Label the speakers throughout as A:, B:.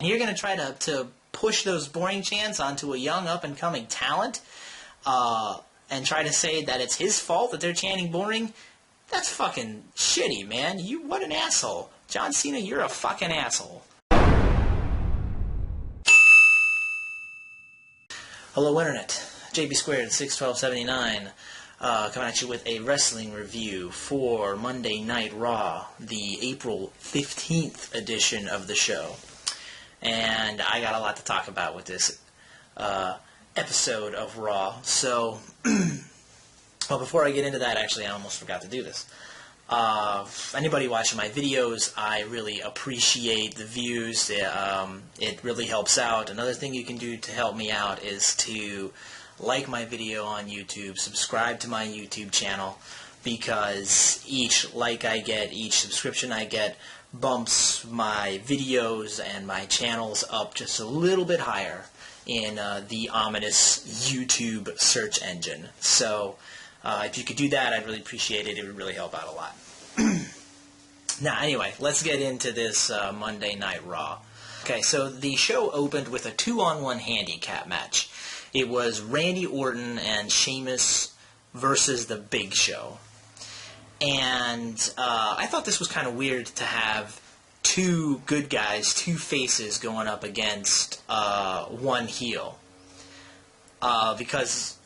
A: And you're going to try to push those boring chants onto a young up-and-coming talent and try to say that it's his fault that they're chanting boring? That's fucking shitty, man. What an asshole. John Cena, you're a fucking asshole. Hello, Internet. JB Squared 61279 coming at you with a wrestling review for Monday Night Raw, the April 15th edition of the show. And I got a lot to talk about with this episode of Raw. So, well, before I get into that, actually, I almost forgot to do this. Anybody watching my videos, I really appreciate the views. It really helps out. Another thing you can do to help me out is to like my video on YouTube, subscribe to my YouTube channel, because each like I get, each subscription I get, bumps my videos and my channels up just a little bit higher in the ominous YouTube search engine. So if you could do that, I'd really appreciate it. It would really help out a lot. Now, anyway, let's get into this Monday Night Raw. Okay, so the show opened with a 2-on-1 handicap match. It was Randy Orton and Sheamus versus The Big Show. And I thought this was kind of weird to have two good guys, two faces going up against one heel. Because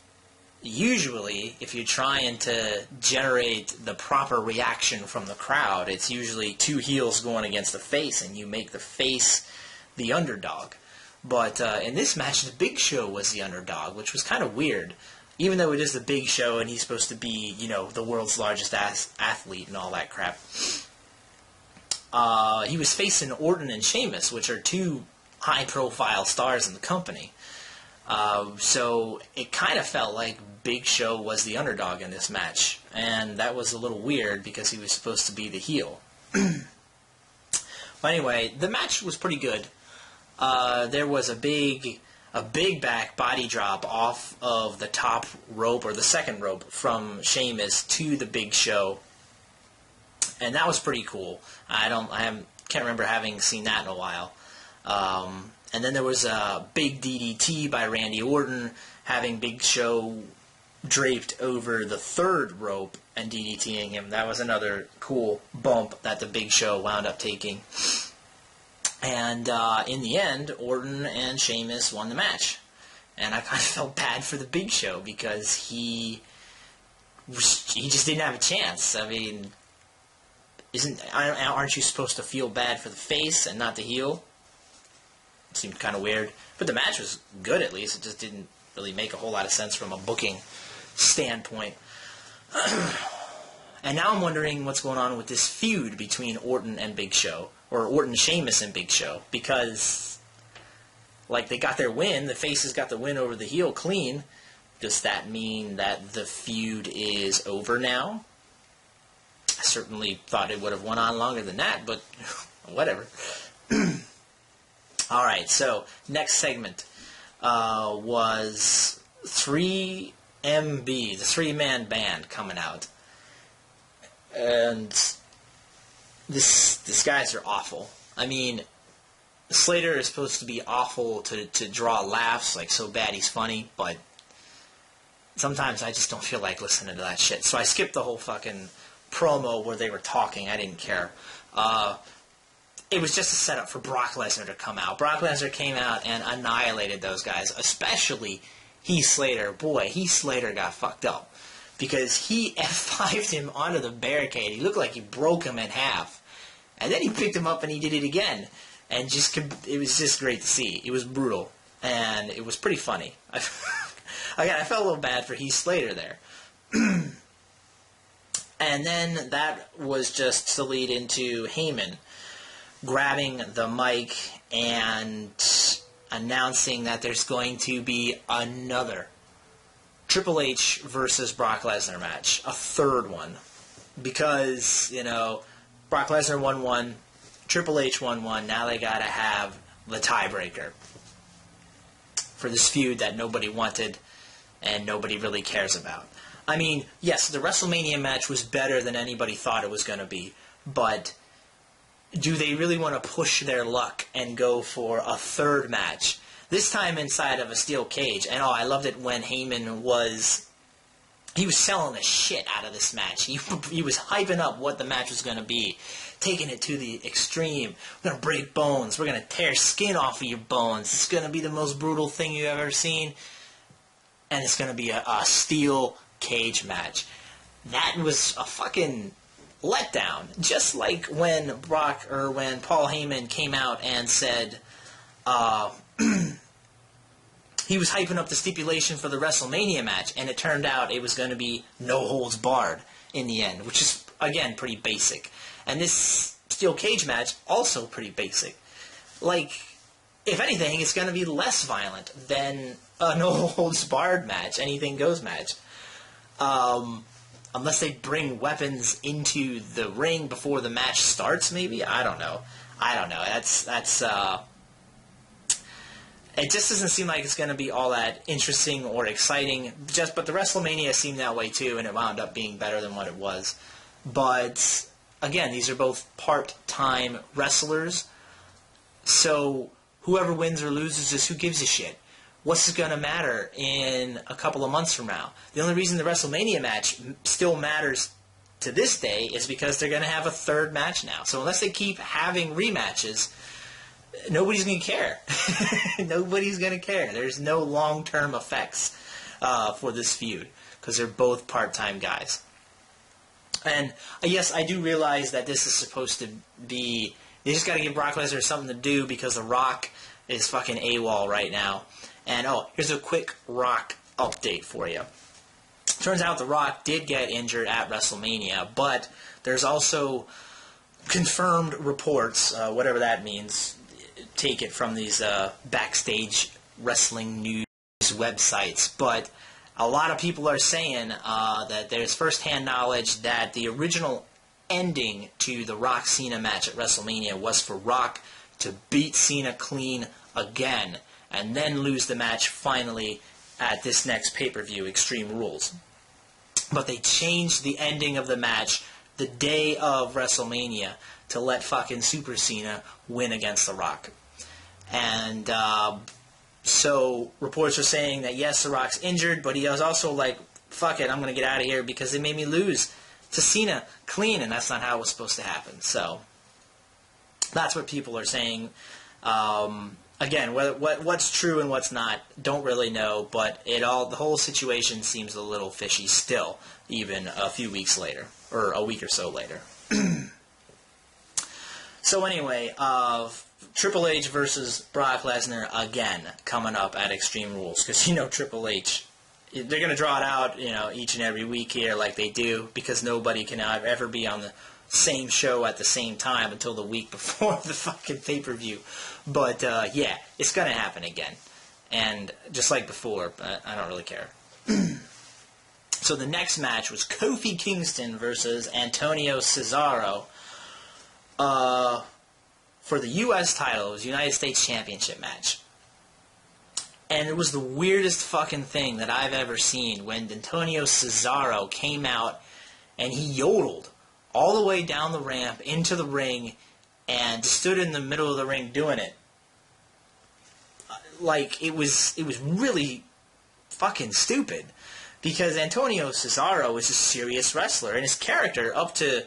A: usually, if you're trying to generate the proper reaction from the crowd, it's usually two heels going against the face, and you make the face the underdog. But in this match, the Big Show was the underdog, which was kind of weird. Even though it is the Big Show and he's supposed to be, you know, the world's largest athlete and all that crap. He was facing Orton and Sheamus, which are two high-profile stars in the company. So it kind of felt like Big Show was the underdog in this match. And that was a little weird because he was supposed to be the heel. But anyway, the match was pretty good. There was a big back body drop off of the top rope, or the second rope, from Sheamus to the Big Show, and that was pretty cool. Can't remember having seen that in a while. And then there was a big DDT by Randy Orton, having Big Show draped over the third rope and DDTing him. That was another cool bump that the Big Show wound up taking. And in the end, Orton and Sheamus won the match. And I kind of felt bad for the Big Show because he just didn't have a chance. I mean, aren't you supposed to feel bad for the face and not the heel? It seemed kind of weird. But the match was good, at least. It just didn't really make a whole lot of sense from a booking standpoint. And now I'm wondering what's going on with this feud between Orton and Big Show. Or Orton, Sheamus, and Big Show, because, like, they got their win, the faces got the win over the heel clean. Does that mean that the feud is over now? I certainly thought it would have went on longer than that, but whatever. Alright, so, next segment was 3MB, the three-man band, coming out. And these guys are awful. I mean, Slater is supposed to be awful to draw laughs, like so bad he's funny, but sometimes I just don't feel like listening to that shit. So I skipped the whole fucking promo where they were talking. I didn't care. It was just a setup for Brock Lesnar to come out. Brock Lesnar came out and annihilated those guys, especially Heath Slater. Boy, Heath Slater got fucked up, because he F5'd him onto the barricade. He looked like he broke him in half. And then he picked him up and he did it again. And it was just great to see. It was brutal. And it was pretty funny. Again, I felt a little bad for Heath Slater there. And then that was just to lead into Heyman grabbing the mic and announcing that there's going to be another Triple H versus Brock Lesnar match, a third one, because, you know, Brock Lesnar won one, Triple H won one, now they gotta have the tiebreaker for this feud that nobody wanted and nobody really cares about. I mean, yes, the WrestleMania match was better than anybody thought it was going to be, but do they really want to push their luck and go for a third match? This time inside of a steel cage. And I loved it when Heyman was... He was selling the shit out of this match. He was hyping up what the match was going to be, taking it to the extreme. We're going to break bones. We're going to tear skin off of your bones. It's going to be the most brutal thing you've ever seen. And it's going to be a steel cage match. That was a fucking letdown. Just like when when Paul Heyman came out and said... he was hyping up the stipulation for the WrestleMania match, and it turned out it was going to be no holds barred in the end, which is, again, pretty basic. And this steel cage match, also pretty basic. Like, if anything, it's going to be less violent than a no holds barred match, anything goes match. Unless they bring weapons into the ring before the match starts, maybe? I don't know. It just doesn't seem like it's going to be all that interesting or exciting. But the WrestleMania seemed that way too, and it wound up being better than what it was. But again, these are both part-time wrestlers, so whoever wins or loses is who gives a shit. What's it going to matter in a couple of months from now? The only reason the WrestleMania match still matters to this day is because they're going to have a third match now. So unless they keep having rematches, nobody's going to care. Nobody's going to care. There's no long-term effects for this feud because they're both part-time guys. And yes, I do realize that this is supposed to be... They just got to give Brock Lesnar something to do because The Rock is fucking AWOL right now. And, here's a quick Rock update for you. Turns out The Rock did get injured at WrestleMania, but there's also confirmed reports, whatever that means. Take it from these backstage wrestling news websites, but a lot of people are saying that there's first-hand knowledge that the original ending to the Rock Cena match at WrestleMania was for Rock to beat Cena clean again and then lose the match finally at this next pay-per-view, Extreme Rules. But they changed the ending of the match the day of WrestleMania to let fucking Super Cena win against The Rock. And so reports are saying that, yes, The Rock's injured, but he was also like, fuck it, I'm going to get out of here because they made me lose to Cena clean, and that's not how it was supposed to happen. So that's what people are saying. Again, what's true and what's not, don't really know, but the whole situation seems a little fishy still, even a few weeks later, or a week or so later. So anyway, Triple H versus Brock Lesnar again coming up at Extreme Rules, because Triple H, they're going to draw it out each and every week here like they do, because nobody can ever be on the same show at the same time until the week before the fucking pay-per-view. But yeah, it's going to happen again, and just like before, but I don't really care. So the next match was Kofi Kingston versus Antonio Cesaro for the U.S. title. It was a United States Championship match. And it was the weirdest fucking thing that I've ever seen when Antonio Cesaro came out and he yodeled all the way down the ramp into the ring and stood in the middle of the ring doing it. Like, it was really fucking stupid. Because Antonio Cesaro is a serious wrestler, and his character up to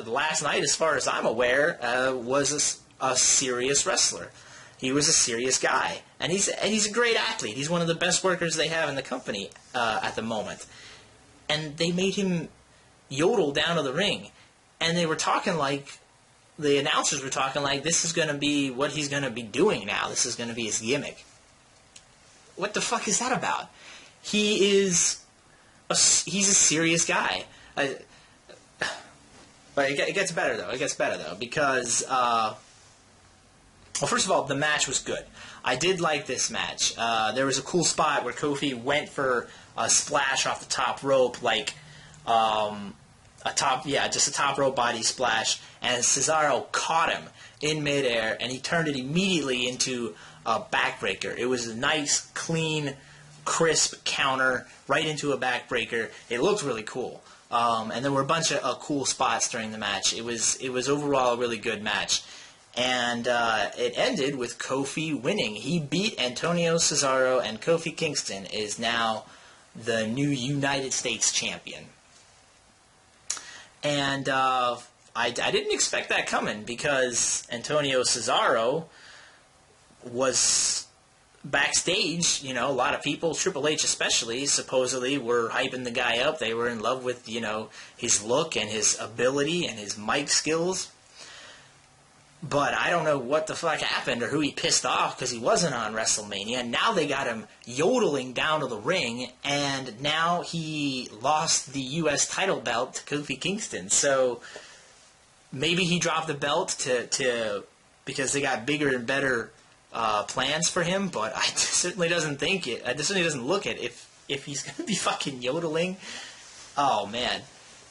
A: last night, as far as I'm aware, was a serious wrestler. He was a serious guy, and he's a great athlete. He's one of the best workers they have in the company at the moment. And they made him yodel down to the ring, and they were talking like, the announcers were talking like, this is going to be what he's going to be doing now. This is going to be his gimmick. What the fuck is that about? He's a serious guy. But it gets better, though. It gets better, though, because, well, first of all, the match was good. I did like this match. There was a cool spot where Kofi went for a splash off the top rope, like just a top rope body splash, and Cesaro caught him in midair, and he turned it immediately into a backbreaker. It was a nice, clean, crisp counter right into a backbreaker. It looked really cool. And there were a bunch of cool spots during the match. It was overall a really good match. And it ended with Kofi winning. He beat Antonio Cesaro, and Kofi Kingston is now the new United States champion. And I didn't expect that coming, because Antonio Cesaro was backstage. You know, a lot of people, Triple H especially, supposedly were hyping the guy up. They were in love with, you know, his look and his ability and his mic skills. But I don't know what the fuck happened or who he pissed off, because he wasn't on WrestleMania. Now they got him yodeling down to the ring, and now he lost the U.S. title belt to Kofi Kingston. So maybe he dropped the belt to because they got bigger and better plans for him. But I certainly doesn't think it. It certainly doesn't look it if he's going to be fucking yodeling. Oh man,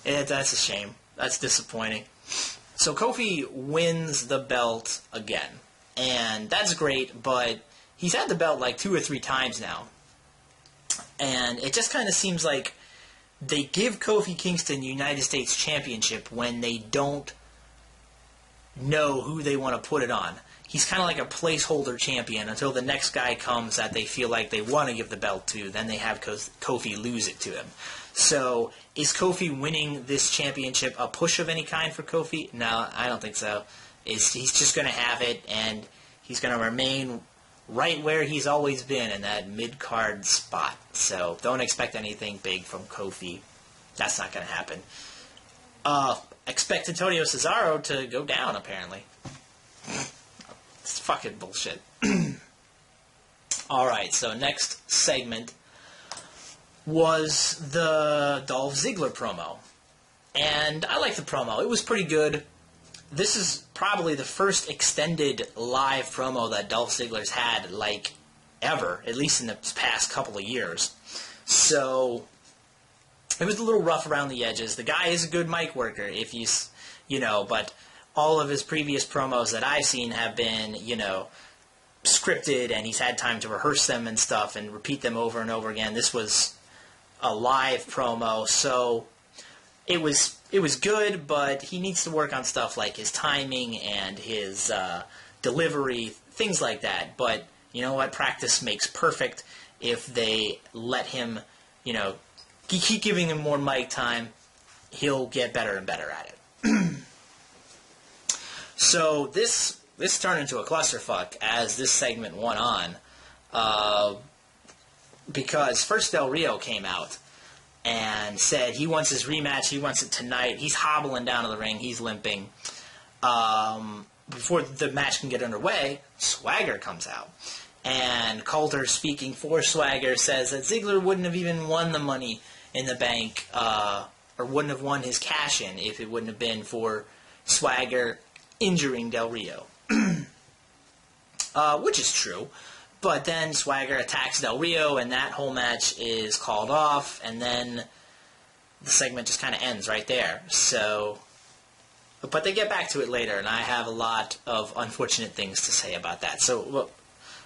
A: that's a shame. That's disappointing. So Kofi wins the belt again, and that's great, but he's had the belt like 2 or 3 times now, and it just kind of seems like they give Kofi Kingston the United States Championship when they don't know who they want to put it on. He's kind of like a placeholder champion until the next guy comes that they feel like they want to give the belt to, then they have Kofi lose it to him. So, is Kofi winning this championship a push of any kind for Kofi? No, I don't think so. He's just going to have it, and he's going to remain right where he's always been, in that mid-card spot. So, don't expect anything big from Kofi. That's not going to happen. Expect Antonio Cesaro to go down, apparently. It's fucking bullshit. Alright, so next segment was the Dolph Ziggler promo. And I like the promo. It was pretty good. This is probably the first extended live promo that Dolph Ziggler's had, like, ever, at least in the past couple of years. So, it was a little rough around the edges. The guy is a good mic worker, if you know, but all of his previous promos that I've seen have been, you know, scripted, and he's had time to rehearse them and stuff and repeat them over and over again. This was a live promo, so it was good, but he needs to work on stuff like his timing and his delivery, things like that. But you know what? Practice makes perfect. If they let him, you know, keep giving him more mic time, he'll get better and better at it. So this turned into a clusterfuck as this segment went on. Because first Del Rio came out and said he wants his rematch, he wants it tonight. He's hobbling down to the ring, he's limping. Before the match can get underway, Swagger comes out. And Coulter, speaking for Swagger, says that Ziggler wouldn't have even won the Money in the Bank, or wouldn't have won his cash-in if it wouldn't have been for Swagger injuring Del Rio. Which is true. But then Swagger attacks Del Rio, and that whole match is called off, and then the segment just kind of ends right there. So, but they get back to it later, and I have a lot of unfortunate things to say about that. So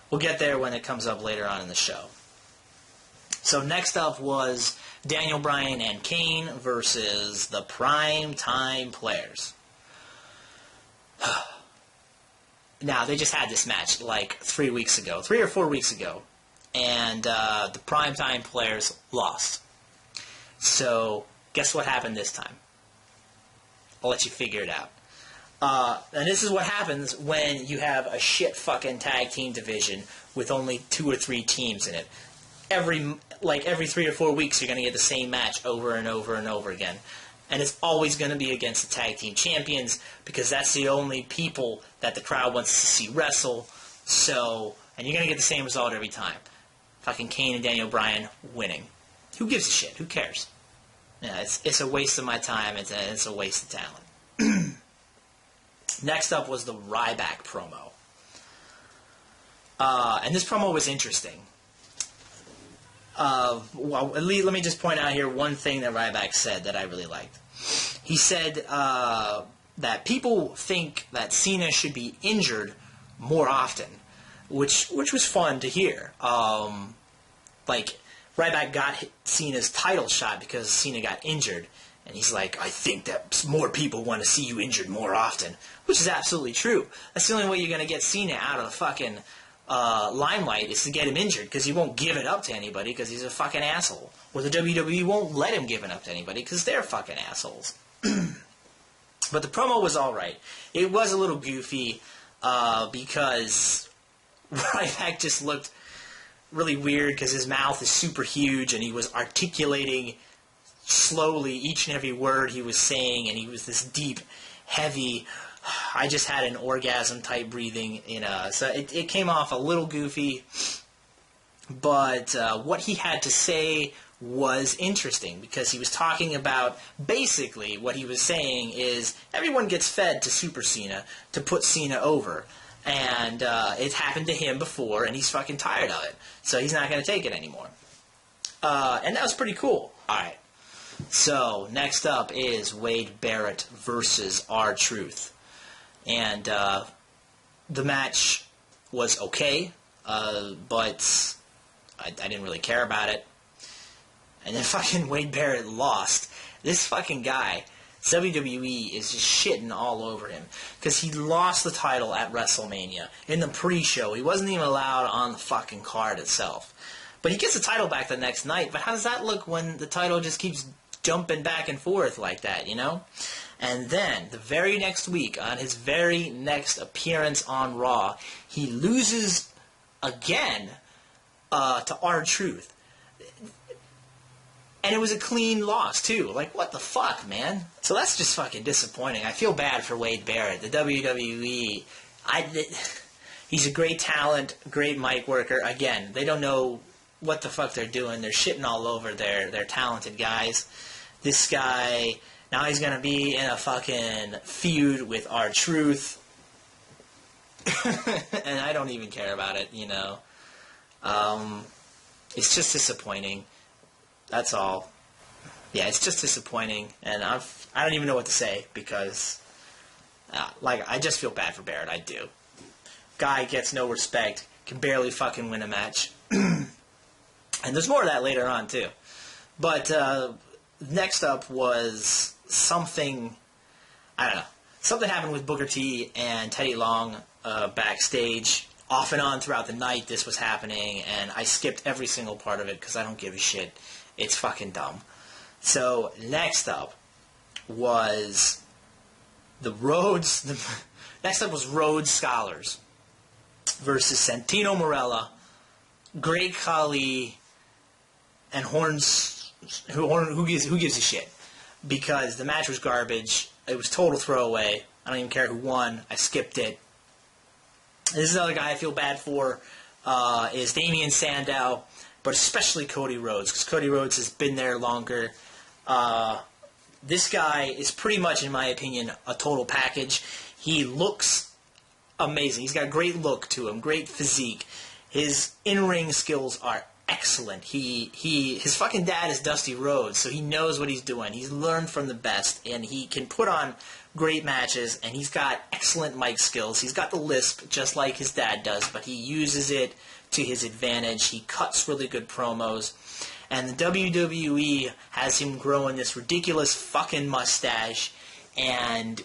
A: we'll get there when it comes up later on in the show. So next up was Daniel Bryan and Kane versus the Prime Time Players. Now, they just had this match like 3 or 4 weeks ago, and the Primetime Players lost. So, guess what happened this time? I'll let you figure it out. And this is what happens when you have a shit fucking tag team division with only 2 or 3 teams in it. Every 3 or 4 weeks, you're going to get the same match over and over and over again. And it's always going to be against the tag team champions, because that's the only people that the crowd wants to see wrestle. So, and you're going to get the same result every time. Fucking Kane and Daniel Bryan winning. Who gives a shit? Who cares? Yeah, it's a waste of my time. It's a waste of talent. Next up was the Ryback promo. And this promo was interesting. Well, let me just point out here one thing that Ryback said that I really liked. He said that people think that Cena should be injured more often, which was fun to hear. Like, Ryback got Cena's title shot because Cena got injured, And he's like, I think that more people want to see you injured more often. Which is absolutely true. That's the only way you're going to get Cena out of the fucking limelight is to get him injured, because he won't give it up to anybody because he's a fucking asshole. Or the WWE won't let him give it up to anybody because they're fucking assholes. But the promo was alright. It was a little goofy because Ryback just looked really weird because his mouth is super huge and he was articulating slowly each and every word he was saying, and he was this deep, heavy, I just had an orgasm type breathing, so it came off a little goofy, but what he had to say was interesting, because he was talking about, basically what he was saying is everyone gets fed to Super Cena to put Cena over, and it happened to him before, and he's fucking tired of it, so he's not going to take it anymore. And that was pretty cool. Alright, so next up is Wade Barrett versus R-Truth. And the match was okay, but I didn't really care about it. And then fucking Wade Barrett lost. This fucking guy, WWE is just shitting all over him, because he lost the title at WrestleMania in the pre-show. He wasn't even allowed on the fucking card itself. But he gets the title back the next night. But how does that look when the title just keeps jumping back and forth like that, you know? And then, the very next week, on his very next appearance on Raw, he loses again to R-Truth. And it was a clean loss, too. Like, what the fuck, man? So that's just fucking disappointing. I feel bad for Wade Barrett. The WWE, he's a great talent, great mic worker. Again, they don't know what the fuck they're doing. They're shitting all over their talented guys. This guy, now he's going to be in a fucking feud with R-Truth. And I don't even care about it, you know. It's just disappointing. That's all. Yeah, it's just disappointing. And I don't even know what to say, because, I just feel bad for Barrett. I do. Guy gets no respect. Can barely fucking win a match. And there's more of that later on, too. But, next up was something, I don't know, something happened with Booker T and Teddy Long backstage. Off and on throughout the night this was happening, and I skipped every single part of it because I don't give a shit. It's fucking dumb. So, next up was next up was Rhodes Scholars versus Santino Marella, Great Khali, and who gives a shit? Because the match was garbage. It was total throwaway. I don't even care who won. I skipped it. This is another guy I feel bad for, is Damian Sandow, but especially Cody Rhodes, because Cody Rhodes has been there longer. This guy is pretty much, in my opinion, a total package. He looks amazing. He's got a great look to him, great physique. His in-ring skills are excellent. His fucking dad is Dusty Rhodes, so he knows what he's doing. He's learned from the best, and he can put on great matches, and he's got excellent mic skills. He's got the lisp just like his dad does, but he uses it to his advantage. He cuts really good promos, and the WWE has him growing this ridiculous fucking mustache and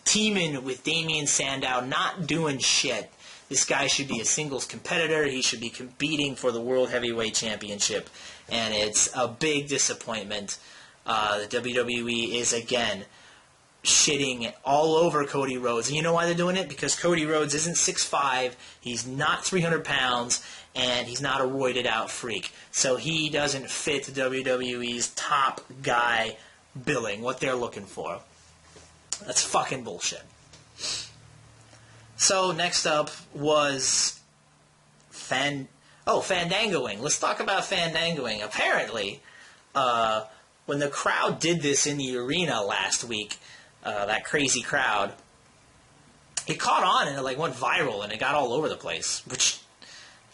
A: teaming with Damian Sandow, not doing shit. This guy should be a singles competitor. He should be competing for the World Heavyweight Championship, and it's a big disappointment. The WWE is, again, shitting all over Cody Rhodes. And you know why they're doing it? Because Cody Rhodes isn't 6'5", he's not 300 pounds, and he's not a roided out freak. So he doesn't fit the WWE's top guy billing, what they're looking for. That's fucking bullshit. So next up was Fandangoing. Let's talk about Fandangoing. Apparently, when the crowd did this in the arena last week, that crazy crowd, it caught on and it went viral and it got all over the place, which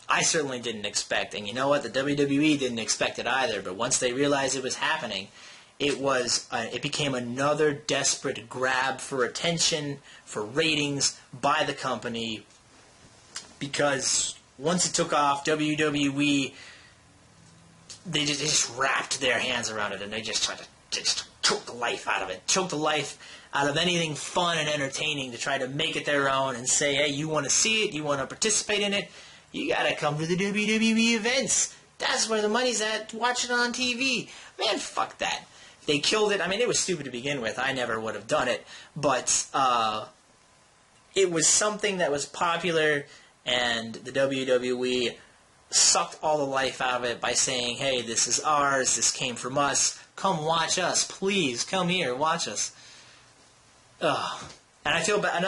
A: I certainly didn't expect. And you know what? The WWE didn't expect it either. But once they realized it was happening, it became another desperate grab for attention, for ratings by the company, because once it took off, WWE, they just wrapped their hands around it, and they just tried to choke the life out of it. Choke the life out of anything fun and entertaining to try to make it their own and say, hey, you want to see it, you want to participate in it, you got to come to the WWE events. That's where the money's at. Watch it on TV. Man, fuck that. They killed it. I mean, it was stupid to begin with. I never would have done it. But it was something that was popular, and the WWE sucked all the life out of it by saying, hey, this is ours. This came from us. Come watch us. Please, come here. Watch us. Ugh. And I feel bad.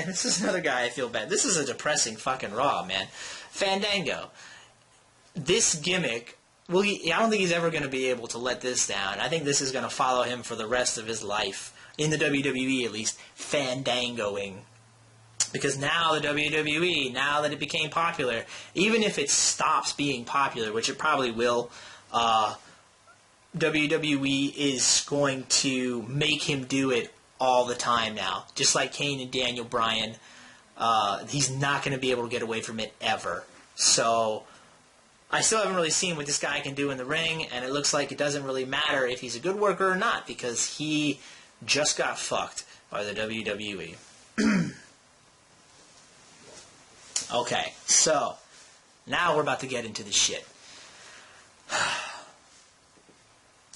A: This is another guy I feel bad. This is a depressing fucking Raw, man. Fandango. This gimmick, I don't think he's ever going to be able to let this down. I think this is going to follow him for the rest of his life, in the WWE at least, fandangoing. Because now the WWE, now that it became popular, even if it stops being popular, which it probably will, WWE is going to make him do it all the time now. Just like Kane and Daniel Bryan, he's not going to be able to get away from it ever. So I still haven't really seen what this guy can do in the ring, and it looks like it doesn't really matter if he's a good worker or not, because he just got fucked by the WWE. Okay, so now we're about to get into the shit.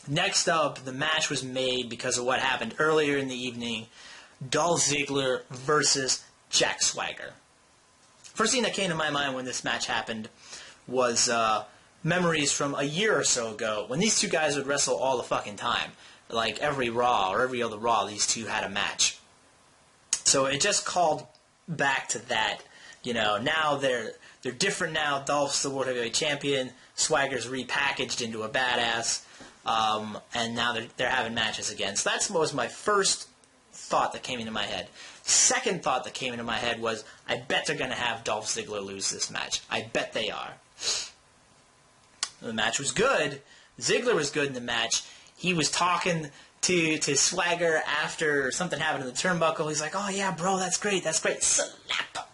A: Next up, the match was made because of what happened earlier in the evening. Dolph Ziggler versus Jack Swagger. First thing that came to my mind when this match happened was memories from a year or so ago when these two guys would wrestle all the fucking time. Like every Raw or every other Raw, these two had a match. So it just called back to that. You know, now they're different now. Dolph's the World Heavyweight Champion. Swagger's repackaged into a badass. And now they're having matches again. So that was my first thought that came into my head. Second thought that came into my head was, I bet they're going to have Dolph Ziggler lose this match. I bet they are. The match was good. Ziggler was good in the match. He was talking to Swagger after something happened in the turnbuckle. He's like, oh yeah, bro, that's great, that's great. Slap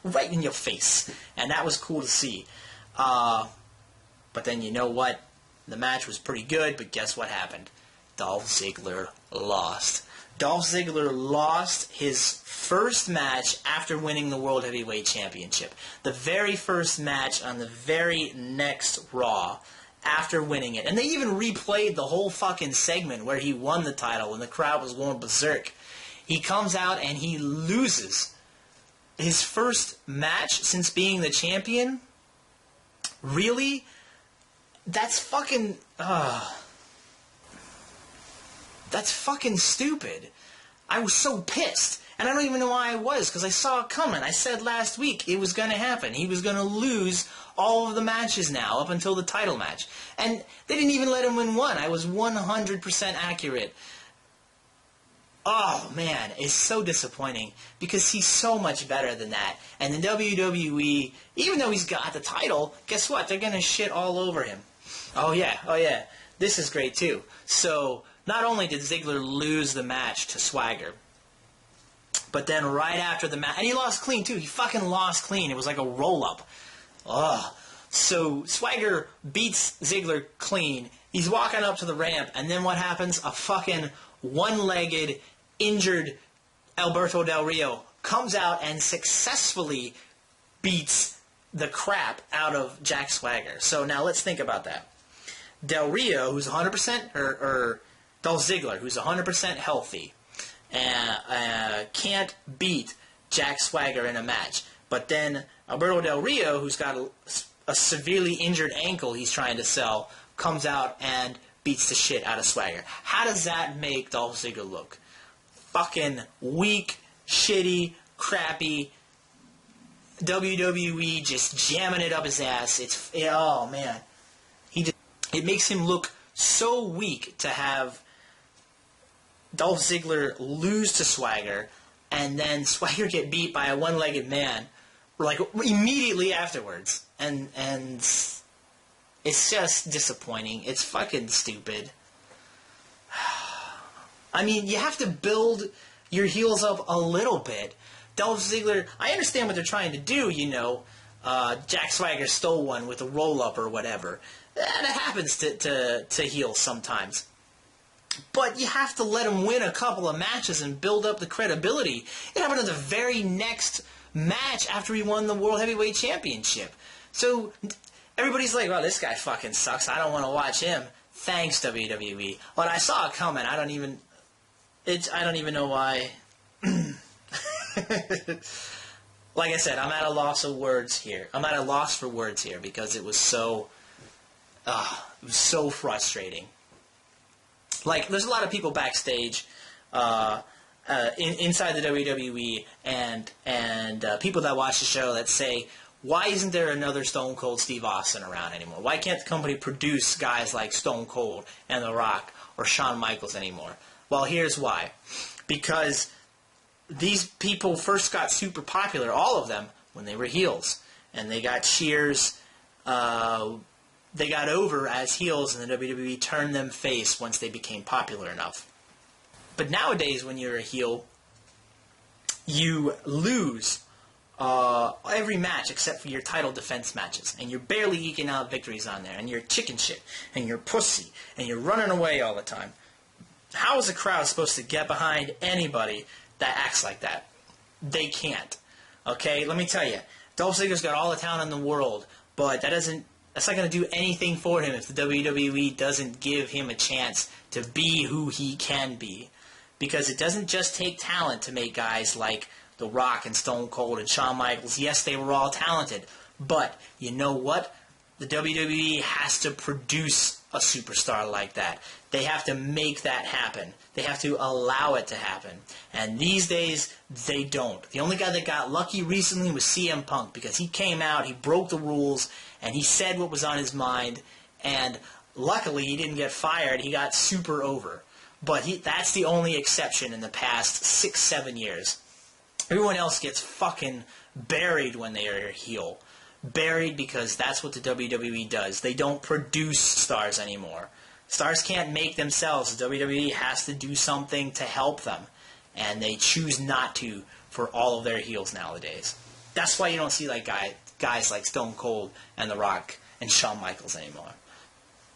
A: right in your face. And that was cool to see. But then you know what? The match was pretty good, but guess what happened? Dolph Ziggler lost. Dolph Ziggler lost his first match after winning the World Heavyweight Championship. The very first match on the very next Raw after winning it. And they even replayed the whole fucking segment where he won the title and the crowd was going berserk. He comes out and he loses his first match since being the champion. Really? That's fucking... that's fucking stupid. I was so pissed. And I don't even know why I was, because I saw it coming. I said last week it was going to happen. He was going to lose all of the matches now, up until the title match. And they didn't even let him win one. I was 100% accurate. Oh, man, it's so disappointing, because he's so much better than that. And the WWE, even though he's got the title, guess what? They're going to shit all over him. Oh, yeah. This is great, too. So, not only did Ziggler lose the match to Swagger, but then right after the match, and he lost clean, too. He fucking lost clean. It was like a roll-up. Ugh. So, Swagger beats Ziggler clean. He's walking up to the ramp, and then what happens? A fucking one-legged, injured Alberto Del Rio comes out and successfully beats the crap out of Jack Swagger. So now let's think about that. Del Rio, who's 100%, or Dolph Ziggler, who's 100% healthy, can't beat Jack Swagger in a match. But then Alberto Del Rio, who's got a severely injured ankle he's trying to sell, comes out and beats the shit out of Swagger. How does that make Dolph Ziggler look? Fucking weak, shitty, crappy, WWE just jamming it up his ass. Oh man. It makes him look so weak to have Dolph Ziggler lose to Swagger, and then Swagger get beat by a one-legged man, like immediately afterwards. And it's just disappointing. It's fucking stupid. I mean, you have to build your heels up a little bit. Dolph Ziggler, I understand what they're trying to do, you know. Jack Swagger stole one with a roll-up or whatever. That happens to heels sometimes. But you have to let him win a couple of matches and build up the credibility. It happened in the very next match after he won the World Heavyweight Championship. So everybody's like, well, this guy fucking sucks. I don't want to watch him. Thanks, WWE. But I saw it coming. I don't even know why. Like I said, I'm at a loss of words here. I'm at a loss for words here because it was so frustrating. Like, there's a lot of people backstage, inside the WWE, and people that watch the show that say, why isn't there another Stone Cold Steve Austin around anymore? Why can't the company produce guys like Stone Cold and The Rock or Shawn Michaels anymore? Well, here's why. Because these people first got super popular, all of them, when they were heels. And they got cheers. They got over as heels, and the WWE turned them face once they became popular enough. But nowadays, when you're a heel, you lose every match except for your title defense matches. And you're barely eking out victories on there. And you're chicken shit. And you're pussy. And you're running away all the time. How is a crowd supposed to get behind anybody that acts like that? They can't. Okay, let me tell you. Dolph Ziggler's got all the talent in the world, but that's not going to do anything for him if the WWE doesn't give him a chance to be who he can be. Because it doesn't just take talent to make guys like The Rock and Stone Cold and Shawn Michaels. Yes, they were all talented, but you know what? The WWE has to produce a superstar like that. They have to make that happen. They have to allow it to happen. And these days, they don't. The only guy that got lucky recently was CM Punk, because he came out, he broke the rules, and he said what was on his mind, and luckily he didn't get fired. He got super over. But that's the only exception in the past 6-7 years. Everyone else gets fucking buried when they are a heel. Buried because that's what the WWE does. They don't produce stars anymore. Stars can't make themselves. The WWE has to do something to help them. And they choose not to for all of their heels nowadays. That's why you don't see like guys like Stone Cold and The Rock and Shawn Michaels anymore.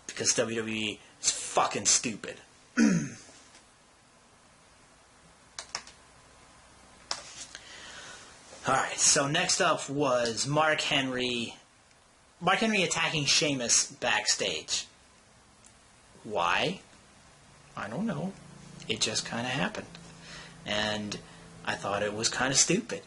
A: Because WWE is fucking stupid. Alright, so next up was Mark Henry attacking Sheamus backstage. Why? I don't know. It just kind of happened. And I thought it was kind of stupid.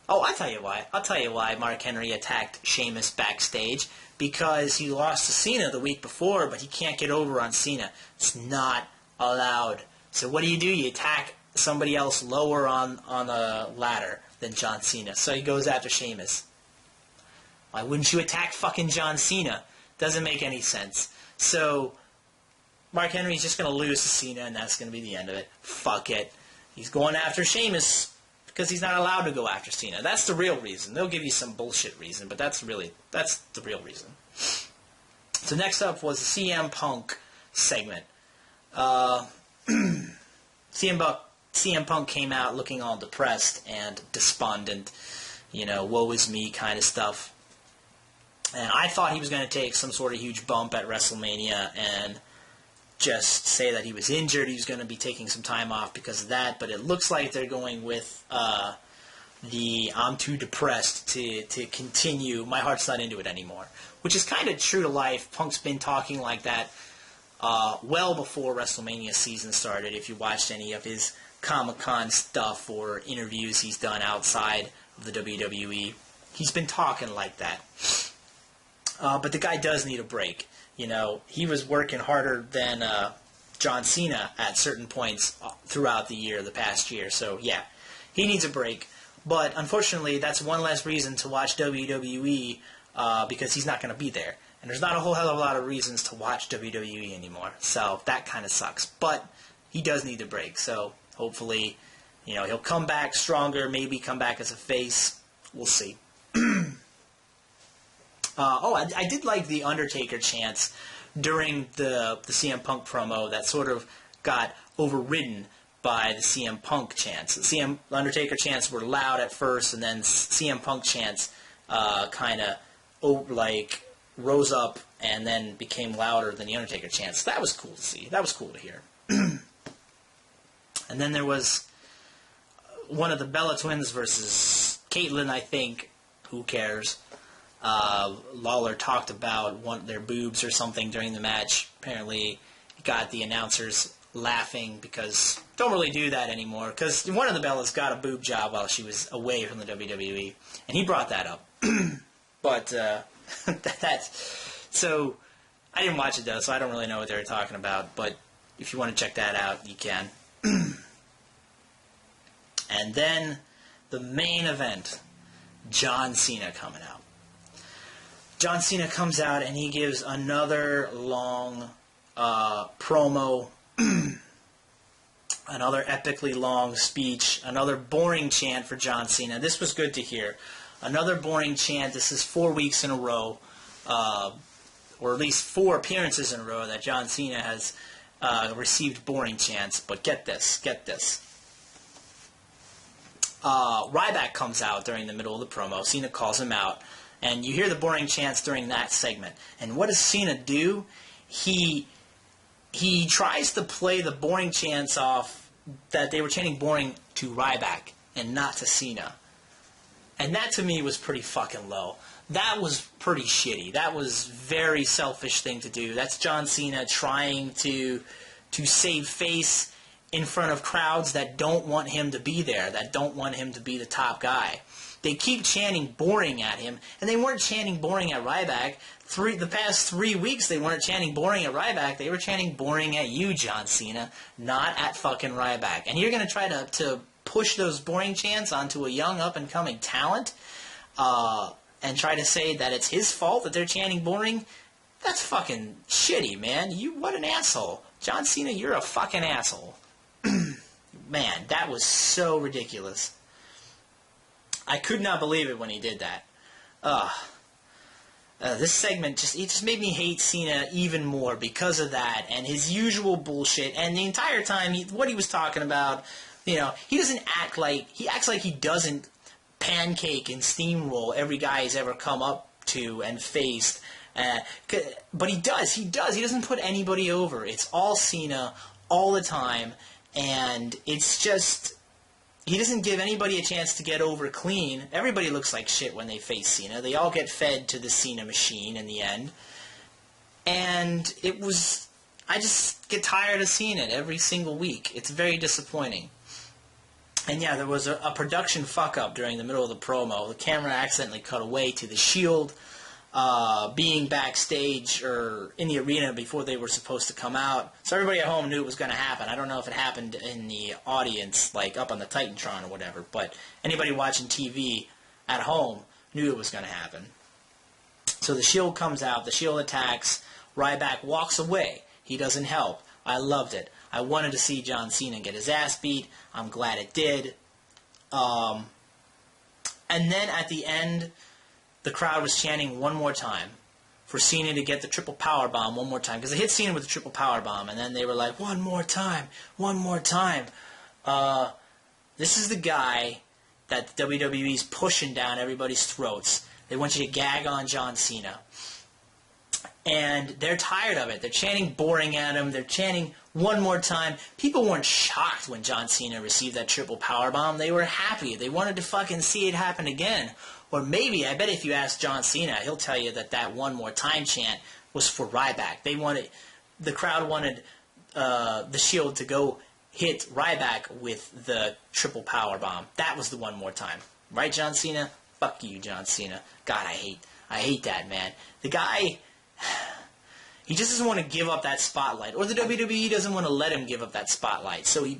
A: Oh, I'll tell you why. I'll tell you why Mark Henry attacked Sheamus backstage. Because he lost to Cena the week before, but he can't get over on Cena. It's not allowed. So what do? You attack somebody else lower on the ladder than John Cena. So he goes after Sheamus. Why wouldn't you attack fucking John Cena? Doesn't make any sense. So Mark Henry's just going to lose to Cena, and that's going to be the end of it. Fuck it. He's going after Sheamus because he's not allowed to go after Cena. That's the real reason. They'll give you some bullshit reason, but that's the real reason. So next up was the CM Punk segment. CM Punk came out looking all depressed and despondent, woe is me kind of stuff. And I thought he was going to take some sort of huge bump at WrestleMania and just say that he was injured. He was going to be taking some time off because of that. But it looks like they're going with the I'm too depressed to continue. My heart's not into it anymore. Which is kind of true to life. Punk's been talking like that well before WrestleMania season started. If you watched any of his Comic-Con stuff or interviews he's done outside of the WWE, he's been talking like that. But the guy does need a break. He was working harder than John Cena at certain points throughout the past year. So, yeah, he needs a break. But, unfortunately, that's one less reason to watch WWE because he's not going to be there. And there's not a whole hell of a lot of reasons to watch WWE anymore. So, that kind of sucks. But he does need a break. So, hopefully, he'll come back stronger, maybe come back as a face. We'll see. I did like the Undertaker chants during the CM Punk promo that sort of got overridden by the CM Punk chants. The Undertaker chants were loud at first, and then CM Punk chants kind of rose up and then became louder than the Undertaker chants. That was cool to see. That was cool to hear. And then there was one of the Bella Twins versus Caitlyn, I think. Who cares? Lawler talked about their boobs or something during the match. Apparently got the announcers laughing because don't really do that anymore, because one of the Bellas got a boob job while she was away from the WWE, and he brought that up. But so I didn't watch it though, so I don't really know what they were talking about, but if you want to check that out, you can. And then the main event, John Cena coming out. John Cena comes out and he gives another long promo, another epically long speech, another boring chant for John Cena. This was good to hear. Another boring chant. This is 4 weeks in a row, or at least 4 appearances in a row that John Cena has received boring chants. But get this. Ryback comes out during the middle of the promo. Cena calls him out. And you hear the boring chants during that segment. And what does Cena do? He tries to play the boring chants off that they were chanting boring to Ryback and not to Cena. And that to me was pretty fucking low. That was pretty shitty. That was very selfish thing to do. That's John Cena trying to save face in front of crowds that don't want him to be there, that don't want him to be the top guy. They keep chanting boring at him, and they weren't chanting boring at Ryback. The past 3 weeks, they weren't chanting boring at Ryback. They were chanting boring at you, John Cena, not at fucking Ryback. And you're going to try to push those boring chants onto a young up-and-coming talent and try to say that it's his fault that they're chanting boring? That's fucking shitty, man. What an asshole. John Cena, you're a fucking asshole. Man, that was so ridiculous. I could not believe it when he did that. This segment just made me hate Cena even more because of that and his usual bullshit. And the entire time, what he was talking about, he doesn't act like he doesn't pancake and steamroll every guy he's ever come up to and faced. But he does. He doesn't put anybody over. It's all Cena all the time, and it's just. He doesn't give anybody a chance to get over clean. Everybody looks like shit when they face Cena. They all get fed to the Cena machine in the end. And I just get tired of seeing it every single week. It's very disappointing. And yeah, there was a production fuck-up during the middle of the promo. The camera accidentally cut away to the Shield being backstage or in the arena before they were supposed to come out. So everybody at home knew it was going to happen. I don't know if it happened in the audience, like up on the Titantron or whatever, but anybody watching TV at home knew it was going to happen. So the Shield comes out, the Shield attacks, Ryback walks away. He doesn't help. I loved it. I wanted to see John Cena get his ass beat. I'm glad it did. And then at the end, the crowd was chanting one more time for Cena to get the triple powerbomb one more time. Because they hit Cena with the triple powerbomb, and then they were like, one more time, one more time. This is the guy that the WWE's pushing down everybody's throats. They want you to gag on John Cena. And they're tired of it. They're chanting boring at him. They're chanting one more time. People weren't shocked when John Cena received that triple powerbomb. They were happy. They wanted to fucking see it happen again. Or maybe, I bet if you ask John Cena, he'll tell you that one more time chant was for Ryback. The crowd wanted the Shield to go hit Ryback with the triple powerbomb. That was the one more time. Right, John Cena? Fuck you, John Cena. God, I hate that, man. The guy, he just doesn't want to give up that spotlight. Or the WWE doesn't want to let him give up that spotlight. So he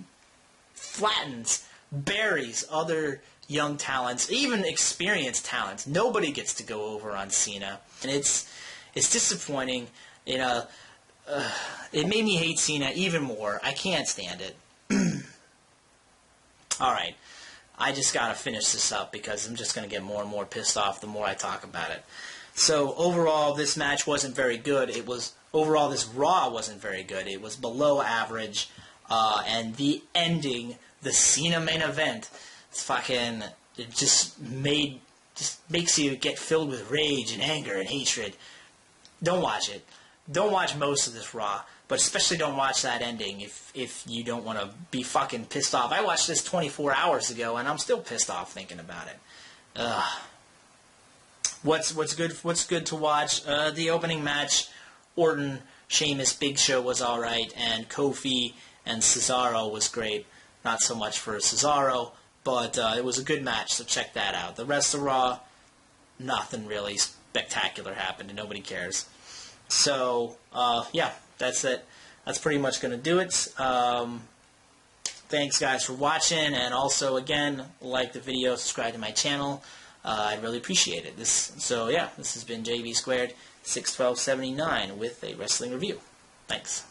A: buries other young talents, even experienced talents. Nobody gets to go over on Cena, and it's disappointing. It made me hate Cena even more. I can't stand it. All right, I just gotta finish this up because I'm just gonna get more and more pissed off the more I talk about it. So overall, this match wasn't very good. This Raw wasn't very good. It was below average, and the ending, the Cena main event. It just makes you get filled with rage and anger and hatred. Don't watch it. Don't watch most of this Raw. But especially don't watch that ending if you don't want to be fucking pissed off. I watched this 24 hours ago, and I'm still pissed off thinking about it. Ugh. What's good to watch? The opening match, Orton, Sheamus, Big Show was alright, and Kofi and Cesaro was great. Not so much for Cesaro, but it was a good match, so check that out. The rest of Raw, nothing really spectacular happened, and nobody cares. So, yeah, that's it. That's pretty much going to do it. Thanks, guys, for watching, and also, again, like the video, subscribe to my channel. I'd really appreciate it. So, yeah, this has been JB Squared 61279 with a wrestling review. Thanks.